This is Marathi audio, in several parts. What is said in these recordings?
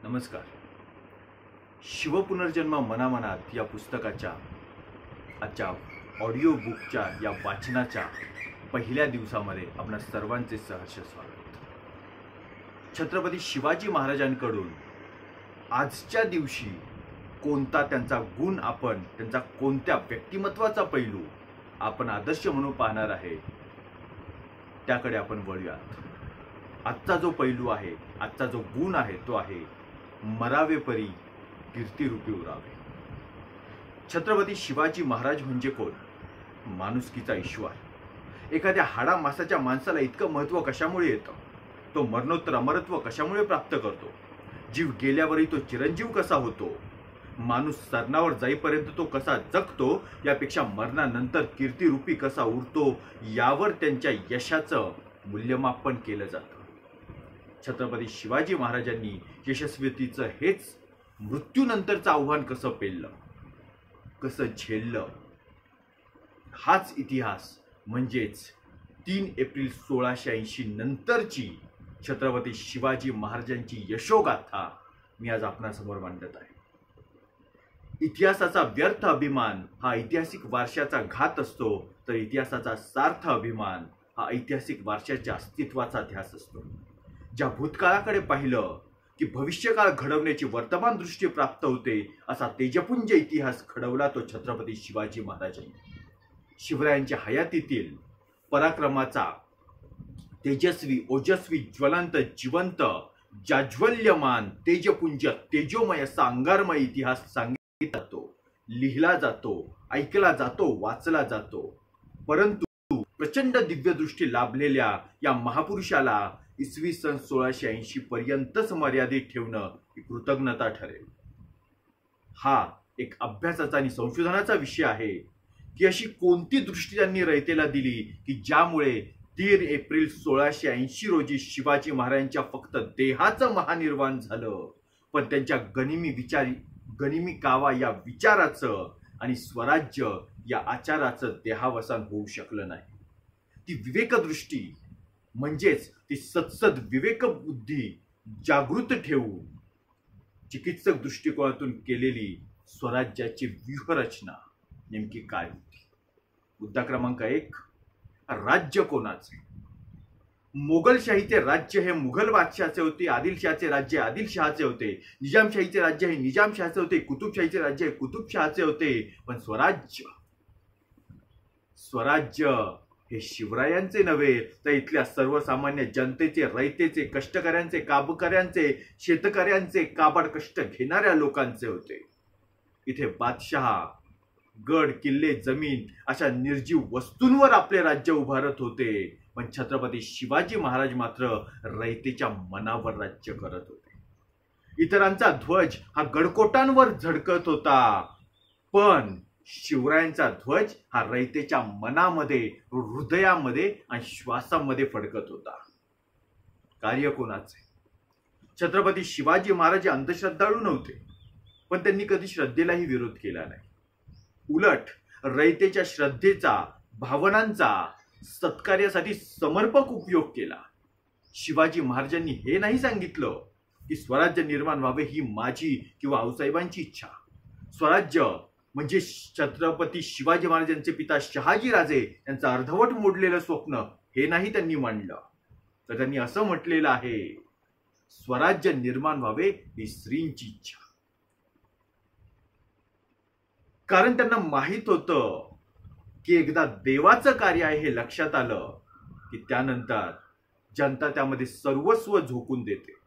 नमस्कार. शिवपुनर्जन्म मनामनात या पुस्तकाच्या आजच्या ऑडिओ बुकच्या या वाचनाच्या पहिल्या दिवसामध्ये आपणा सर्वांचे सहर्ष स्वागत. छत्रपती शिवाजी महाराजांकडून आजच्या दिवशी कोणता त्यांचा गुण, आपण त्यांचा कोणत्या व्यक्तिमत्वाचा पैलू आपण आदर्श म्हणून पाहणार आहे त्याकडे आपण वळूयात. आजचा जो पैलू आहे, आजचा जो गुण आहे तो आहे मरावे परी कीर्तिरूपी उरावे. छत्रपती शिवाजी महाराज म्हणजे कोण? माणुसकीचा ईश्वर. एखाद्या हाडा मासाच्या माणसाला इतकं महत्त्व कशामुळे येतं? तो मरणोत्तर अमरत्व कशामुळे प्राप्त करतो? जीव गेल्यावरही तो चिरंजीव कसा होतो? माणूस सरणावर जाईपर्यंत तो कसा जगतो, यापेक्षा मरणानंतर कीर्तिरूपी कसा उरतो यावर त्यांच्या यशाचं मूल्यमापन केलं जातं. छत्रपती शिवाजी महाराजांनी यशस्वीतेचं हेच मृत्यूनंतरचं आव्हान कसं पेललं, कसं झेललं, हाच इतिहास म्हणजेच 3 एप्रिल 1680 नंतरची छत्रपती शिवाजी महाराजांची यशोगाथा मी आज आपणासमोर मांडत आहे. इतिहासाचा व्यर्थ अभिमान हा ऐतिहासिक वारशाचा घात असतो, तर इतिहासाचा सार्थ अभिमान हा ऐतिहासिक वारशाच्या अस्तित्वाचा ध्यास असतो. ज्या भूतकाळाकडे पाहिलं की भविष्यकाळ घडवण्याची वर्तमान दृष्टी प्राप्त होते, असा तेजपुंज इतिहास घडवला तो छत्रपती शिवाजी महाराजांनी. शिवरायांच्या हयातीतील पराक्रमाचा तेजस्वी, ओजस्वी, ज्वलंत, जिवंत, जाज्वल्यमान, तेजपुंज, तेजोमय असा अंगारमय इतिहास सांगितला जातो, लिहिला जातो, ऐकला जातो, वाचला जातो. परंतु प्रचंड दिव्यदृष्टी लाभलेल्या या महापुरुषाला इसवी सन 1680 पर्यंतच मर्यादित ठेवणं ही कृतज्ञता ठरेल. हा एक अभ्यासाचा आणि संशोधनाचा विषय आहे की अशी कोणती दृष्टी त्यांनी रयतेला दिली की ज्यामुळे 3 एप्रिल 1680 रोजी शिवाजी महाराजांच्या फक्त देहाचं महानिर्वाण झालं, पण त्यांच्या गनिमी कावा या विचाराचं आणि स्वराज्य या आचाराचं देहावसान होऊ शकलं नाही. ती विवेकदृष्टी म्हणजेच ती सत्सद विवेक बुद्धी जागृत ठेवून चिकित्सक दृष्टिकोनातून केलेली स्वराज्याची व्यूहरचना नेमकी काय होती? मुद्दा क्रमांक 1, राज्य कोणाचे? मोगलशाहीचे राज्य हे मुघल बादशहाचे होते, आदिलशहाचे राज्य आदिलशहाचे होते, निजामशाहीचे राज्य हे निजामशहाचे होते, कुतुबशाहीचे राज्य हे कुतुबशहाचे होते. पण स्वराज्य हे शिवरायांचे नव्हे, तर इथल्या सर्वसामान्य जनतेचे, रयतेचे, कष्टकऱ्यांचे, काबकऱ्यांचे, शेतकऱ्यांचे, काबाड कष्ट घेणाऱ्या लोकांचे होते. इथे बादशहा गड, किल्ले, जमीन अशा निर्जीव वस्तूंवर आपले राज्य उभारत होते, पण छत्रपती शिवाजी महाराज मात्र रयतेच्या मनावर राज्य करत होते. इतरांचा ध्वज हा गडकोटांवर झळकत होता, पण शिवरायांचा ध्वज हा रयतेच्या मनामध्ये, हृदयामध्ये आणि श्वासामध्ये फडकत होता. कार्य कोणाचे? छत्रपती शिवाजी महाराज अंधश्रद्धाळू नव्हते, पण त्यांनी कधी श्रद्धेलाही विरोध केला नाही. उलट रयतेच्या श्रद्धेचा, भावनांचा सत्कार्यासाठी समर्पक उपयोग केला. शिवाजी महाराजांनी हे नाही सांगितलं की स्वराज्य निर्माण व्हावे ही माझी किंवा आऊसाहेबांची इच्छा. स्वराज्य म्हणजे छत्रपती शिवाजी महाराजांचे पिता शहाजी राजे यांचं अर्धवट मोडलेलं स्वप्न हे नाही त्यांनी मांडलं, तर त्यांनी असं म्हटलेलं आहे, स्वराज्य निर्माण व्हावे ही श्रींची इच्छा. कारण त्यांना माहित होतं की एकदा देवाचं कार्य आहे हे लक्षात आलं की त्यानंतर जनता त्यामध्ये सर्वस्व झोकून देते.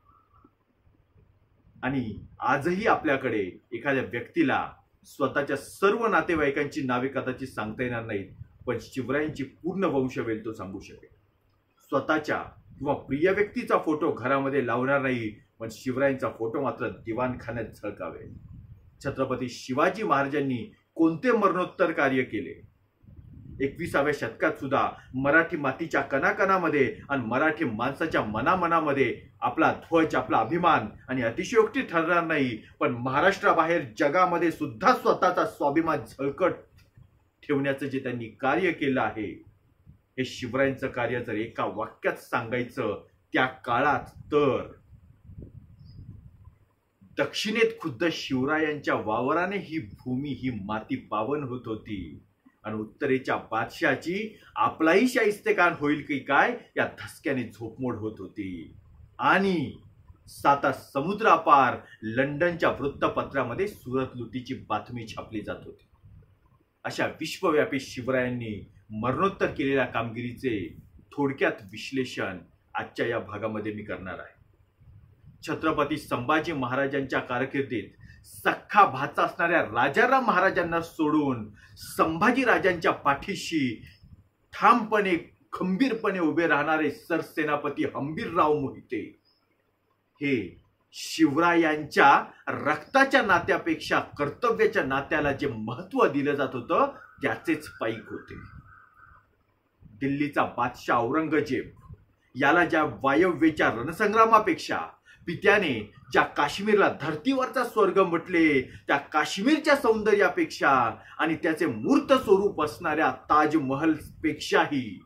आणि आजही आपल्याकडे एखाद्या व्यक्तीला स्वतःच्या सर्व नातेवाईकांची नावे कदाचित सांगता येणार नाहीत, पण शिवरायांची पूर्ण वंशवेल तो सांगू शकेल. स्वतःच्या किंवा प्रिय व्यक्तीचा फोटो घरामध्ये लावणार नाही, पण शिवरायांचा फोटो मात्र दिवाणखान्यात झळकावेल. छत्रपती शिवाजी महाराजांनी कोणते मरणोत्तर कार्य केले? 21व्या शतकात सुद्धा मराठी मातीच्या कणाकणामध्ये आणि मराठी माणसाच्या मनामनामध्ये आपला ध्वज, आपला अभिमान आणि अतिशयोक्ती ठरणार नाही, पण महाराष्ट्राबाहेर जगामध्ये सुद्धा स्वतःचा स्वाभिमान झळकत ठेवण्याचं जे त्यांनी कार्य केलं आहे, हे शिवरायांचं कार्य जर एका वाक्यात सांगायचं त्या काळात, तर दक्षिणेत खुद्द शिवरायांच्या वावराने ही भूमी, ही माती पावन होत होती आणि उत्तरेच्या बादशाची आपलाही शाहिस्तेखान होईल की काय या धसक्याने झोपमोड होत होती. आणि साता समुद्रापार लंडनच्या वृत्तपत्रामध्ये सुरत लुटीची बातमी छापली जात होती. अशा विश्वव्यापी शिवरायांनी मरणोत्तर केलेल्या कामगिरीचे थोडक्यात विश्लेषण आजच्या या भागामध्ये मी करणार आहे. छत्रपती संभाजी महाराजांच्या कारकिर्दीत सख्खा भाचा असणाऱ्या राजाराम महाराजांना सोडून संभाजी राजांच्या पाठीशी ठामपणे खंबीरपणे उभे राहणारे सरसेनापती हंबीरराव मोहिते हे शिवरायांच्या रक्ताच्या नात्यापेक्षा कर्तव्याच्या नात्याला जे महत्व दिलं जात होतं त्याचेच पाईक होते. दिल्लीचा बादशाह औरंगजेब याला ज्या वायव्येच्या रणसंग्रामापेक्षा पित्याने ज्या काश्मीरला धर्तीवरचा स्वर्ग म्हटले त्या काश्मीरच्या सौंदर्यापेक्षा आणि त्याचे मूर्त स्वरूप असणाऱ्या ताजमहल पेक्षाही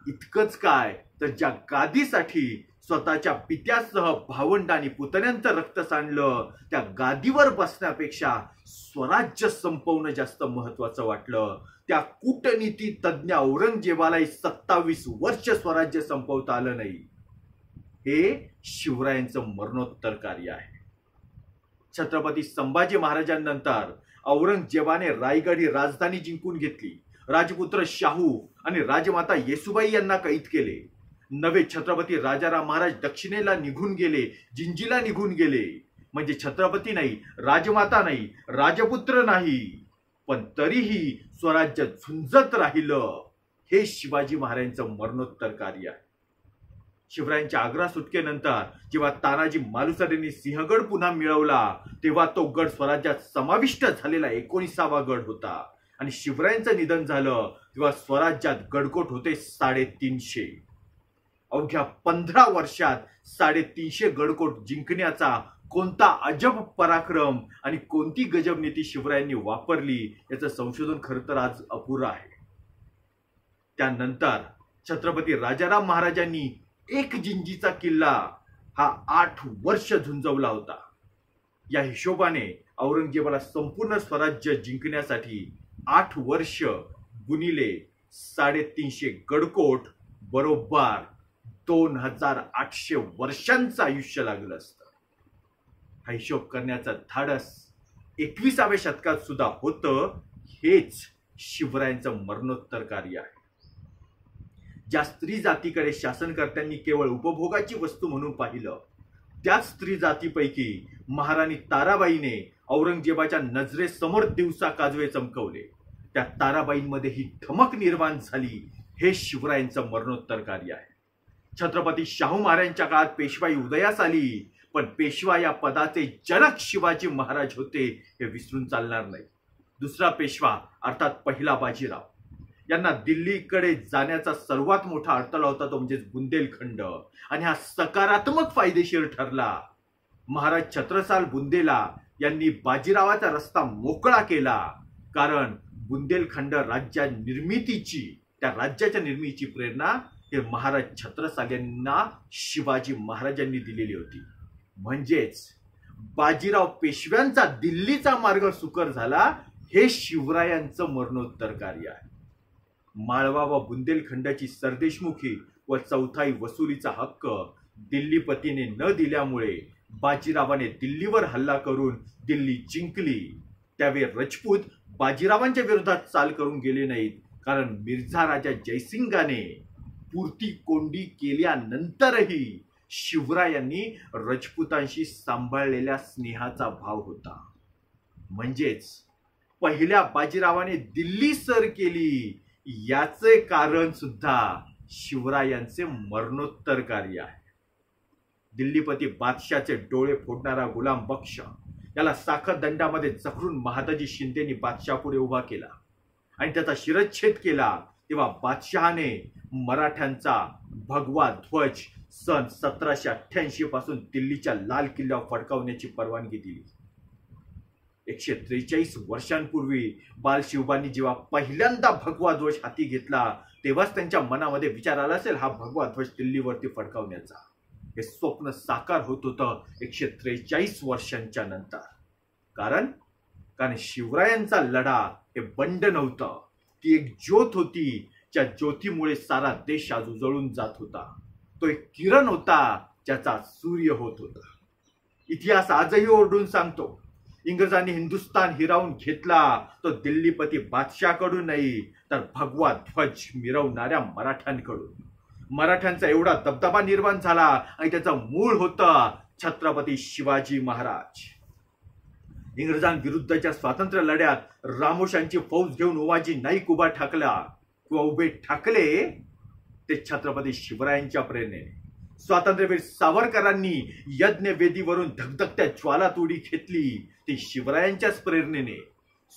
इतकंच काय तर ज्या गादीसाठी स्वतःच्या पित्यासह भावंडांनी पुतण्यांचं रक्त सांडलं त्या गादीवर बसण्यापेक्षा स्वराज्य संपवणं जास्त महत्वाचं वाटलं. त्या कूटनीती तज्ञ औरंगजेबालाही 27 वर्ष स्वराज्य संपवता आलं नाही. हे शिवरायांचं मरणोत्तर कार्य आहे. छत्रपती संभाजी महाराजांनंतर औरंगजेबाने रायगड ही राजधानी जिंकून घेतली. राजपुत्र शाहू आणि राजमाता येसुबाई यांना कैद केले. नवे छत्रपती राजाराम महाराज दक्षिणेला निघून गेले, जिंजीला निघून गेले. म्हणजे छत्रपती नाही, राजमाता नाही, राजपुत्र नाही, पण तरीही स्वराज्य झुंजत राहिलं. हे शिवाजी महाराजांचं मरणोत्तर कार्य आहे. शिवरायांच्या आग्रा सुटकेनंतर जेव्हा तानाजी मालुसरे यांनी सिंहगड पुन्हा मिळवला तेव्हा तो गड स्वराज्यात समाविष्ट झालेला 19वा गड होता. आणि शिवरायांचं निधन झालं तेव्हा स्वराज्यात गडकोट होते 350. अवघ्या 15 वर्षात 350 गडकोट जिंकण्याचा कोणता अजब पराक्रम आणि कोणती गजब नीती शिवरायांनी वापरली याचं संशोधन खरं तर आज अपुरं आहे. त्यानंतर छत्रपती राजाराम महाराजांनी एक जिंजीचा किल्ला हा 8 वर्ष झुंजवला होता. या हिशोबाने औरंगजेबाला संपूर्ण स्वराज्य जिंकण्यासाठी 8 वर्ष गुणिले 350 गडकोट बरोबर 2800 वर्षांचं आयुष्य लागलं असतं. हा हिशोब करण्याचा धाडस 21व्या शतकात सुद्धा होतं. हेच शिवरायांचं मरणोत्तर कार्य आहे. ज्या स्त्री जातीकडे शासनकर्त्यांनी केवळ उपभोगाची वस्तू म्हणून पाहिलं त्याच स्त्री जातीपैकी महाराणी ताराबाईने औरंगजेबाच्या नजरेसमोर दिवसा काजवे चमकवले. त्या ताराबाईंमध्ये ही धमक निर्माण झाली. हे शिवरायांचं मरणोत्तर कार्य आहे. छत्रपती शाहू महाराजांच्या काळात पेशवाई उदयास आली, पण पेशवा या पदाचे जनक शिवाजी महाराज होते हे विसरून चालणार नाही. दुसरा पेशवा अर्थात पहिला बाजीराव यांना दिल्लीकडे जाण्याचा सर्वात मोठा अडथळा होता तो म्हणजे बुंदेलखंड. आणि हा सकारात्मक फायदेशीर ठरला. महाराज छत्रसाल बुंदेला यांनी बाजीरावाचा रस्ता मोकळा केला. कारण बुंदेलखंड त्या राज्याच्या निर्मितीची प्रेरणा हे महाराज छत्रसाल यांना शिवाजी महाराजांनी दिलेली होती. म्हणजेच बाजीराव पेशव्यांचा दिल्लीचा मार्ग सुकर झाला. हे शिवरायांचं मरणोत्तर कार्य आहे. माळवा व बुंदेलखंडाची सरदेशमुखी व चौथाई वसुलीचा हक्क दिल्लीपतीने न दिल्यामुळे बाजीरावाने दिल्लीवर हल्ला करून दिल्ली जिंकली. त्यावेळी राजपूत बाजीरावांच्या विरोधात चाल करून गेले नाहीत, कारण मिर्झा राजा जयसिंगाने पुरती कोंडी केल्यानंतरही शिवरायांनी राजपुतांशी सांभाळलेल्या स्नेहाचा भाव होता. म्हणजेच पहिल्या बाजीरावाने दिल्ली सर केली याचे कारण सुद्धा शिवरायांचे मरणोत्तर कार्य आहे. दिल्लीपती बादशाचे डोळे फोडणारा गुलाम बक्ष याला साखर दंडामध्ये जखडून महादाजी शिंदेनी बादशापुढे उभा केला आणि त्याचा शिरच्छेद केला. तेव्हा बादशहाने मराठ्यांचा भगवा ध्वज सन 1788 पासून दिल्लीच्या लाल किल्ल्यावर फडकावण्याची परवानगी दिली. 143 वर्षांपूर्वी बालशिवबांनी जेव्हा पहिल्यांदा भगवा ध्वज हाती घेतला तेव्हाच त्यांच्या मनामध्ये विचार आला असेल हा भगवा ध्वज दिल्लीवरती फडकावण्याचा. हे स्वप्न साकार होत होतं 143 वर्षांच्या नंतर. कारण शिवरायांचा लढा हे बंड नव्हतं, ती एक ज्योत होती, ज्या ज्योतीमुळे सारा देश आज उजळून जात होता. तो एक किरण होता ज्याचा सूर्य होत होता. इतिहास आजही ओरडून सांगतो, इंग्रजांनी हिंदुस्थान हिरावून घेतला तो दिल्लीपती बादशाहकडून नाही, तर भगवा ध्वज मिरवणाऱ्या मराठ्यांकडून. मराठ्यांचा एवढा दबदबा निर्माण झाला आणि त्याचं मूळ होतं छत्रपती शिवाजी महाराज. इंग्रजांविरुद्धच्या स्वातंत्र्य लढ्यात रामोशांची फौज घेऊन उमाजी नाईक उभे ठाकले ते छत्रपती शिवरायांच्या प्रेरणेने. स्वातंत्र्यवीर सावरकरांनी यज्ञवेदीवरून धगधगत्या ज्वाला तोडी घेतली ती शिवरायांच्याच प्रेरणेने.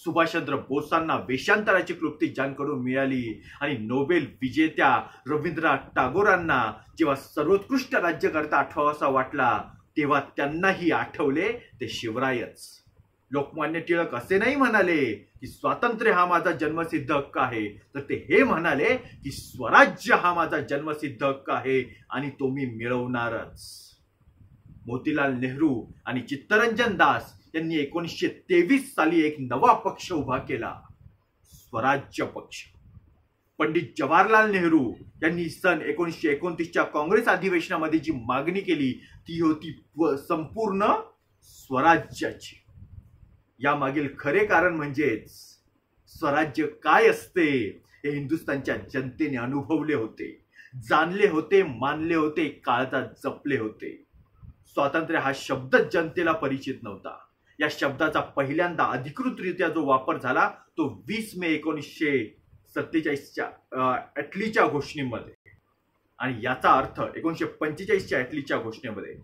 सुभाषचंद्र बोसांना वेशांतराची क्लुप्ती ज्यांकडून मिळाली आणि नोबेल विजेत्या रवींद्रनाथ टागोरांना जेव्हा सर्वोत्कृष्ट राज्यकर्ता आठवावासा वाटला तेव्हा त्यांनाही आठवले ते शिवरायच. लोकमान्य टिळक असे नाही म्हणाले की स्वातंत्र्य हा माझा जन्मसिद्ध हक्क आहे, तर ते हे म्हणाले की स्वराज्य हा माझा जन्मसिद्ध हक्क आहे आणि तो मी मिळवणारच. मोतीलाल नेहरू आणि चित्तरंजन दास यांनी 1923 साली एक नवा पक्ष उभा केला, स्वराज्य पक्ष. पंडित जवाहरलाल नेहरू यांनी सन 1929च्या काँग्रेस अधिवेशनामध्ये जी मागणी केली ती होती संपूर्ण स्वराज्याची. यामागील खरे कारण म्हणजेच स्वराज्य काय असते हे हिंदुस्थानच्या जनतेने अनुभवले होते, जाणले होते, मानले होते, काळजात जपले होते. स्वातंत्र्य हा शब्दच जनतेला परिचित नव्हता. या शब्दाचा पहिल्यांदा अधिकृतरित्या जो वापर झाला तो 20 मे 1947च्या ॲटलीच्या घोषणेमध्ये आणि याचा अर्थ 1945च्या ॲटलीच्या घोषणेमध्ये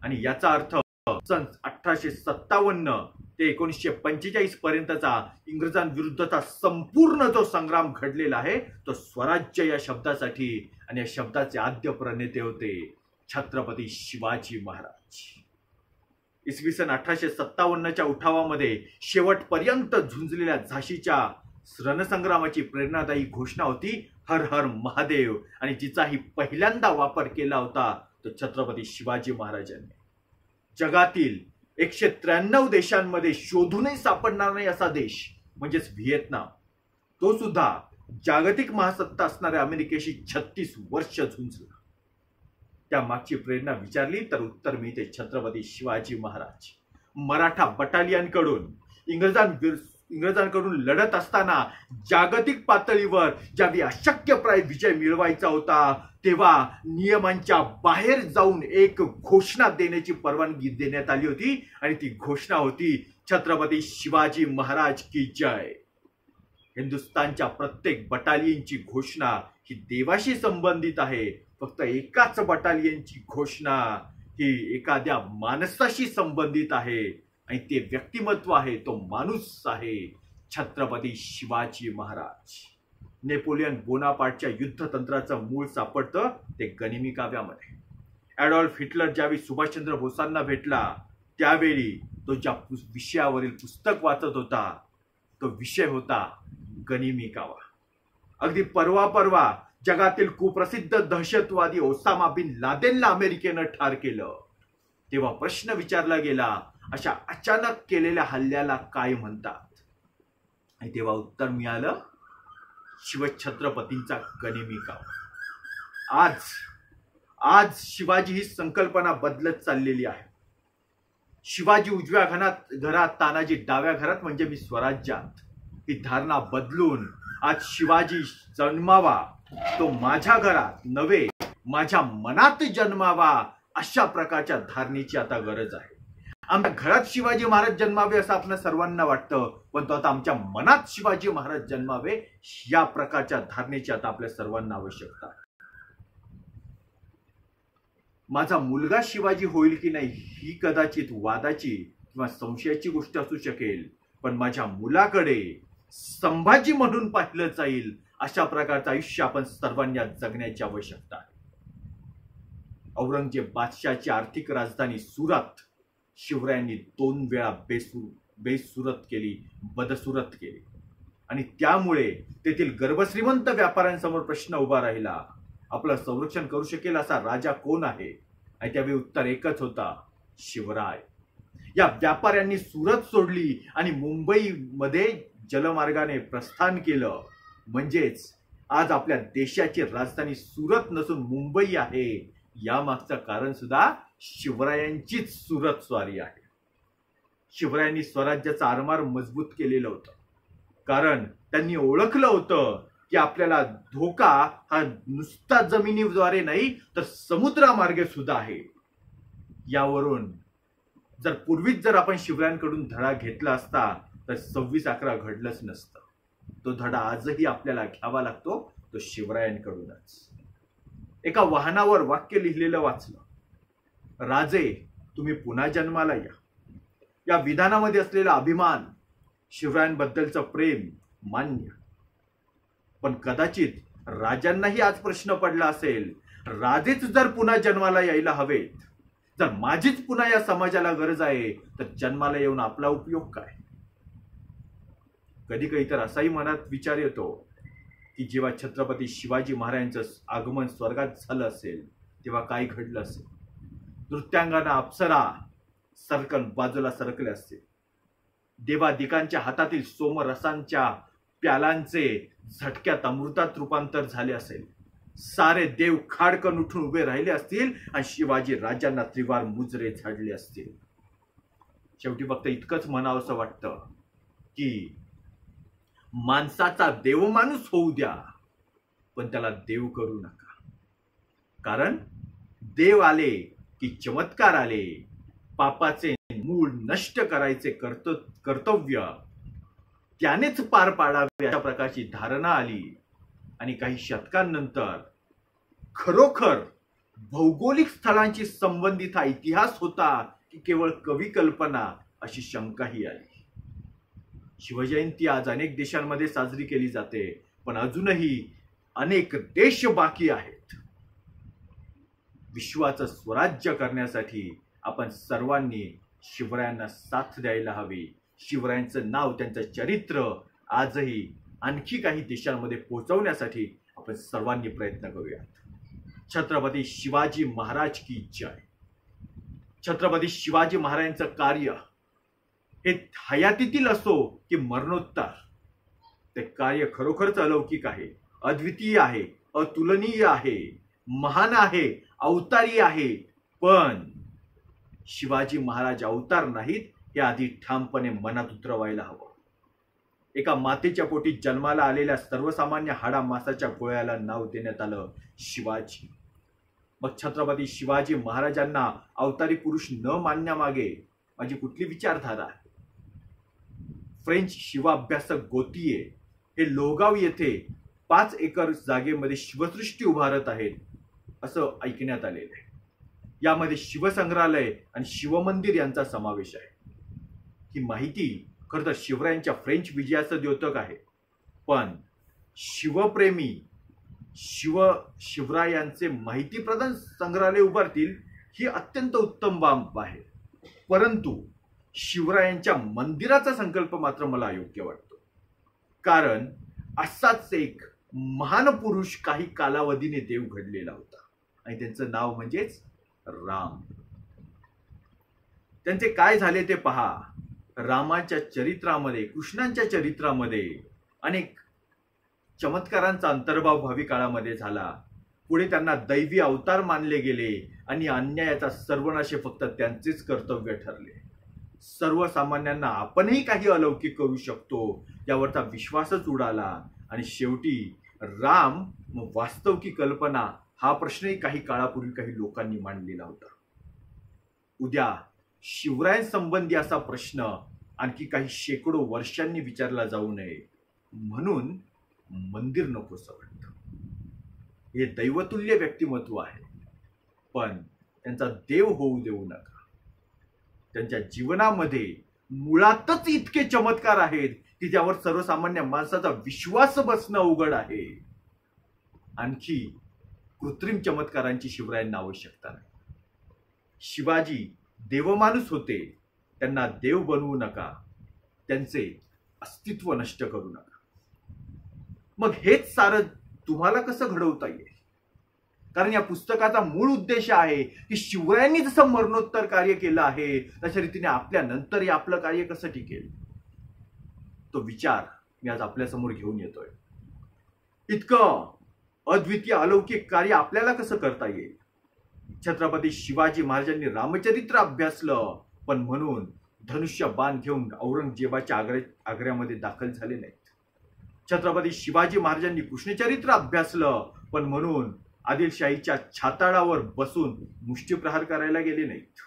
आणि याचा अर्थ सन 1857 ते 1945 पर्यंतचा इंग्रजांविरुद्धचा संपूर्ण जो संग्राम घडलेला आहे तो स्वराज्य या शब्दासाठी आणि या शब्दाचे आद्य प्रणेते होते छत्रपती शिवाजी महाराज. इसवी सन 1857च्या उठावामध्ये शेवटपर्यंत झुंजलेल्या झाशीच्या रणसंग्रामाची प्रेरणादायी घोषणा होती हर हर महादेव आणि जिचाही पहिल्यांदा वापर केला होता तो छत्रपती शिवाजी महाराजांनी. जगातील 193 देशांमध्ये शोधूनही सापडणार नाही असा देश म्हणजेच व्हिएतनाम, तो सुद्धा जागतिक महासत्ता असणाऱ्या अमेरिकेशी 36 वर्ष झुंजला. त्या मागची प्रेरणा विचारली तर उत्तर मिळते छत्रपती शिवाजी महाराज. मराठा बटालियनकडून इंग्रजांकडून लढत असताना जागतिक पातळीवर ज्यावेळी अशक्यप्राय विजय मिळवायचा होता तेव्हा नियमांच्या बाहेर जाऊन एक घोषणा देण्याची परवानगी देण्यात आली होती आणि ती घोषणा होती छत्रपती शिवाजी महाराज की जय. हिंदुस्थानच्या प्रत्येक बटालियनची घोषणा ही देवाशी संबंधित आहे. फक्त एकाच बटालियनची घोषणा ही एखाद्या माणसाशी संबंधित आहे आणि ते व्यक्तिमत्व आहे, तो माणूस आहे छत्रपती शिवाजी महाराज. नेपोलियन बोनापार्टच्या युद्धतंत्राचं मूळ सापडतं ते गनिमी काव्यामध्ये. ॲडॉल्फ हिटलर ज्यावेळी सुभाषचंद्र बोसांना भेटला त्यावेळी तो ज्या विषयावरील पुस्तक वाचत होता तो विषय होता गनिमी कावा. अगदी परवा जगातील कुप्रसिद्ध दहशतवादी ओसामा बिन लादेनला अमेरिकेनं ठार केलं तेव्हा प्रश्न विचारला गेला अशा अचानक केलेल्या हल्ल्याला काय म्हणतात आणि तेव्हा उत्तर मिळालं शिवछत्रपतींचा गनिमी कावा. आज शिवाजी ही संकल्पना बदलत चाललेली आहे. शिवाजी उजव्या घरात तानाजी डाव्या घरात म्हणजे मी स्वराज्यात ही धारणा बदलून आज शिवाजी जन्मावा तो माझ्या घरात नव्हे माझ्या मनात जन्मावा अशा प्रकारच्या धारणेची आता गरज आहे. आमच्या घरात शिवाजी महाराज जन्मावे असं आपल्या सर्वांना वाटतं पण तो आता आमच्या मनात शिवाजी महाराज जन्मावे या प्रकारच्या धारणेची आता आपल्या सर्वांना आवश्यकता आहे. माझा मुलगा शिवाजी होईल की नाही ही कदाचित वादाची किंवा संशयाची गोष्ट असू शकेल पण माझ्या मुलाकडे संभाजी म्हणून पाहिलं जाईल अशा प्रकारचं आयुष्य आपण सर्वांनी जगण्याची आवश्यकता आहे. औरंगजेब बादशाहची आर्थिक राजधानी सुरत शिवरायांनी 2 वेळा बेसुरत केली, बदसुरत केली आणि त्यामुळे तेथील गर्भश्रीमंत व्यापाऱ्यांसमोर प्रश्न उभा राहिला आपलं संरक्षण करू शकेल असा राजा कोण आहे. आणि त्यावेळी उत्तर एकच होता, शिवराय. या व्यापाऱ्यांनी सुरत सोडली आणि मुंबईमध्ये जलमार्गाने प्रस्थान केलं. म्हणजेच आज आपल्या देशाची राजधानी सुरत नसून मुंबई आहे. यामागचं कारण सुद्धा शिवरायांचीच सुरत स्वारी आहे. शिवरायांनी स्वराज्याचा आरमार मजबूत केलेलं होतं, कारण त्यांनी ओळखलं होतं की आपल्याला धोका हा नुसता जमिनीद्वारे नाही तर समुद्रामार्गे सुद्धा आहे. यावरून पूर्वीच आपण शिवरायांकडून धडा घेतला असता तर 26/11 घडलंच नसतं. तो धडा आजही आपल्याला घ्यावा लागतो, तो शिवरायांकडूनच. एका वाहनावर वाक्य लिहिलेलं वाचलं, राजे तुम्ही पुन्हा जन्माला या. या विधानामध्ये असलेला अभिमान, शिवरायांबद्दलचं प्रेम मान्य. पण कदाचित राजांनाही आज प्रश्न पडला असेल, राजेच जर पुन्हा जन्माला यायला हवेत, जर माझीच पुन्हा या समाजाला गरज आहे, तर जन्माला येऊन आपला उपयोग काय? कधी कधी तर असाही मनात विचार येतो की जेव्हा छत्रपती शिवाजी महाराजांचं आगमन स्वर्गात झालं असेल तेव्हा काय घडलं असेल? नृत्यांगना अप्सरा बाजूला सरकले असतील. देवादिकांच्या हातातील सोमरसांच्या प्यालांचे झटक्यात अमृतात रूपांतर झाले असेल. सारे देव खाडकन उठून उभे राहिले असतील आणि शिवाजी राजांना त्रिवार मुजरे झाडले असतील. शेवटी फक्त इतकंच म्हणावंसं वाटतं की माणसाचा देव माणूस होऊ द्या, पण त्याला देव करू नका. कारण देव आले की चमत्कार आले. पापाचे मूळ नष्ट करायचे कर्तव्य त्यानेच पार पाडावे अशा प्रकारची धारणा आली. आणि काही शतकांनंतर खरोखर भौगोलिक स्थळांशी संबंधित हा इतिहास होता की केवळ कवी कल्पना, अशी शंकाही आली. शिवजयंती आज अनेक देशांमध्ये साजरी केली जाते, पण अजूनही अनेक देश बाकी आहेत. विश्वाचं स्वराज्य करण्यासाठी आपण सर्वांनी शिवरायांना साथ द्यायला हवी. शिवरायांचं नाव, त्यांचं चरित्र आजही आणखी काही देशांमध्ये पोहोचवण्यासाठी आपण सर्वांनी प्रयत्न करूयात. छत्रपती शिवाजी महाराज की जय. छत्रपती शिवाजी महाराजांचं कार्य हे हयातीतील असो की मरणोत्तर, ते कार्य खरोखरच अलौकिक आहे, अद्वितीय आहे, अतुलनीय आहे, महान आहे, अवतारी आहे. पण शिवाजी महाराज अवतार नाहीत हे आधी ठामपणे मनात उतरवायला हवं. एका मातेच्या पोटी जन्माला आलेल्या सर्वसामान्य हाडा मासाच्या गोळ्याला नाव देण्यात आलं शिवाजी. मग छत्रपती शिवाजी महाराजांना अवतारी पुरुष न मानण्यामागे माझी कुठली विचारधारा आहे? फ्रेंच शिवाभ्यासक गोतिये हे लोगाव येथे 5 एकर जागेमध्ये शिवसृष्टी उभारत आहेत असं ऐकण्यात आलेलं आहे. यामध्ये शिवसंग्रहालय आणि शिवमंदिर यांचा समावेश आहे. ही माहिती खरं तर शिवरायांच्या फ्रेंच विजयाचं द्योतक आहे. पण शिवप्रेमी शिवरायांचे माहितीप्रधान संग्रहालय उभारतील ही अत्यंत उत्तम बाब आहे. परंतु शिवरायांच्या मंदिराचा संकल्प मात्र मला अयोग्य वाटतो. कारण असाच एक महान पुरुष काही कालावधीने देव घडलेला होता आणि त्यांचं नाव म्हणजेच राम. त्यांचे काय झाले ते पहा. रामाच्या चरित्रामध्ये, कृष्णांच्या चरित्रामध्ये अनेक चमत्कारांचा अंतर्भाव भावी काळामध्ये झाला. पुढे त्यांना दैवी अवतार मानले गेले आणि अन्यायाचा सर्वनाश फक्त त्यांचेच कर्तव्य ठरले. सर्वसामान्यांना आपणही काही अलौकिक करू शकतो यावरचा विश्वासच उडाला आणि शेवटी राम वास्तव की कल्पना हा प्रश्नही काही काळापूर्वी काही लोकांनी मांडलेला होता. उद्या शिवरायांसंबंधी असा प्रश्न आणखी काही शेकडो वर्षांनी विचारला जाऊ नये म्हणून मंदिर नकोसं वाटतं. हे दैवतुल्य व्यक्तिमत्व आहे, पण त्यांचा देव होऊ देऊ नका. त्यांच्या जीवनामध्ये मुळातच इतके चमत्कार आहेत की ज्यावर सर्वसामान्य माणसाचा विश्वास बसणं अवघड आहे. आणखी कृत्रिम चमत्कारांची शिवरायांना आवश्यकता नाही. शिवाजी देवमाणूस होते, त्यांना देव बनवू नका, त्यांचे अस्तित्व नष्ट करू नका. मग हेच सारं तुम्हाला कसं घडवता येईल? कारण या पुस्तकाचा मूळ उद्देश आहे की शिवरायांनी जसं मरणोत्तर कार्य केलं आहे तशा रीतीने आपल्या नंतरही आपलं कार्य कसं टिकेल तो विचार मी आज आपल्या समोर घेऊन येतोय. इतकं अद्वितीय अलौकिक कार्य आपल्याला कसं करता येईल. छत्रपती शिवाजी महाराजांनी रामचरित्र अभ्यासलं पण म्हणून धनुष्य बाण घेऊन औरंगजेबाच्या आग्र्यामध्ये दाखल झाले नाहीत. छत्रपती शिवाजी महाराजांनी कृष्णचरित्र अभ्यासलं पण म्हणून आदिलशाहीच्या छाताडावर बसून मुष्टीप्रहार करायला गेले नाहीत.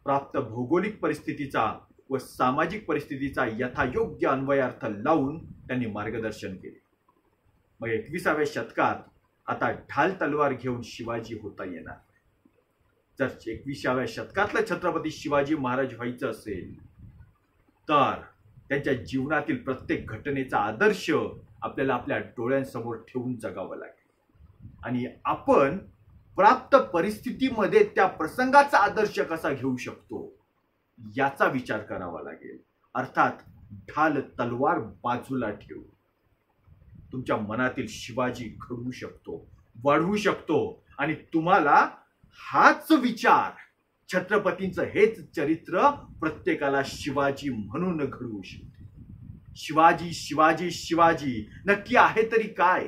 प्राप्त भौगोलिक परिस्थितीचा व सामाजिक परिस्थितीचा यथायोग्य अन्वयार्थ लावून त्यांनी मार्गदर्शन केले. मग 21व्या शतकात आता ढाल तलवार घेऊन शिवाजी होता येणार. जर 21व्या शतकातलं छत्रपती शिवाजी महाराज व्हायचं असेल तर त्यांच्या जीवनातील प्रत्येक घटनेचा आदर्श आपल्याला आपल्या डोळ्यांसमोर ठेवून जगावं लागेल आणि आपण प्राप्त परिस्थितीमध्ये त्या प्रसंगाचा आदर्श कसा घेऊ शकतो याचा विचार करावा लागेल. अर्थात ढाल तलवार बाजूला ठेवू तुमच्या मनातील शिवाजी घडवू शकतो, वाढवू शकतो आणि तुम्हाला हाच विचार छत्रपतींचं हेच चरित्र प्रत्येकाला शिवाजी म्हणून घडवू शकते. शिवाजी शिवाजी शिवाजी नक्की आहे तरी काय.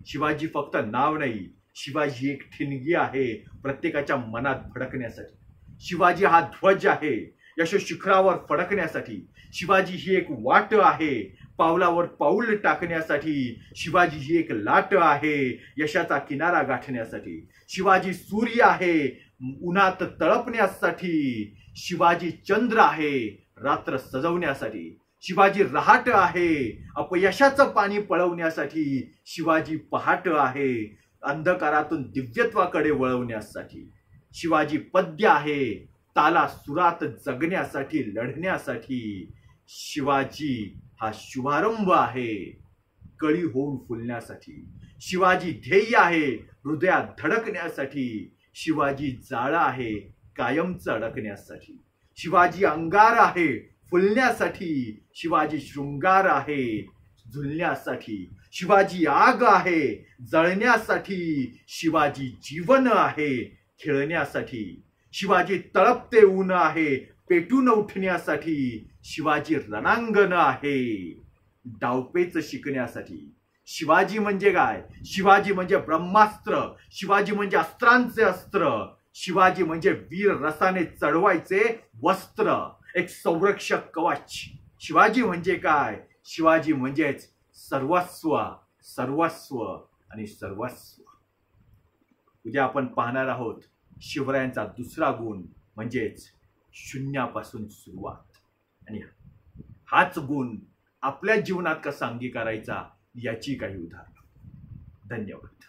शिवाजी फक्त नाव नाही, शिवाजी एक ठिणगी आहे प्रत्येकाच्या मनात भडकण्यासाठी. शिवाजी हा ध्वज आहे यशशिखरावर फडकण्यासाठी. शिवाजी ही एक वाट आहे पावलावर पाऊल टाकण्यासाठी. शिवाजी ही एक लाट आहे यशाचा किनारा गाठण्यासाठी. शिवाजी सूर्य आहे उन्हात तळपण्यासाठी. शिवाजी चंद्र आहे रात्र सजवण्यासाठी. शिवाजी रहाट आहे अपयशाचं पाणी पळवण्यासाठी. शिवाजी पहाट आहे अंधकारातून दिव्यत्वाकडे वळवण्यासाठी. शिवाजी पद्य आहे ताला सुरात जगण्यासाठी, लढण्यासाठी. शिवाजी हा शुभारंभ आहे कळी होऊन फुलण्यासाठी. शिवाजी ध्येय आहे हृदयात धडकण्यासाठी. शिवाजी जाळं आहे कायमचं अडकण्यासाठी. शिवाजी अंगार आहे फुलण्यासाठी. शिवाजी शृंगार आहे झुलण्यासाठी. शिवाजी आग आहे जळण्यासाठी. शिवाजी जीवन आहे खेळण्यासाठी. शिवाजी तळपते ऊन आहे पेटून उठण्यासाठी. शिवाजी रणांगण आहे डावपेच शिकण्यासाठी. शिवाजी म्हणजे काय. शिवाजी म्हणजे ब्रह्मास्त्र. शिवाजी म्हणजे अस्त्रांचे अस्त्र. शिवाजी म्हणजे वीर रसाने चढवायचे वस्त्र, एक संरक्षक कवच. शिवाजी म्हणजे काय. शिवाजी म्हणजेच सर्वस्व सर्वस्व आणि सर्वस्व. उद्या आपण पाहणार आहोत शिवरायांचा दुसरा गुण म्हणजेच शून्यापासून सुरुवात आणि हाच गुण आपल्या जीवनात कसा अंगीकारायचा याची काही उदाहरणं. धन्यवाद.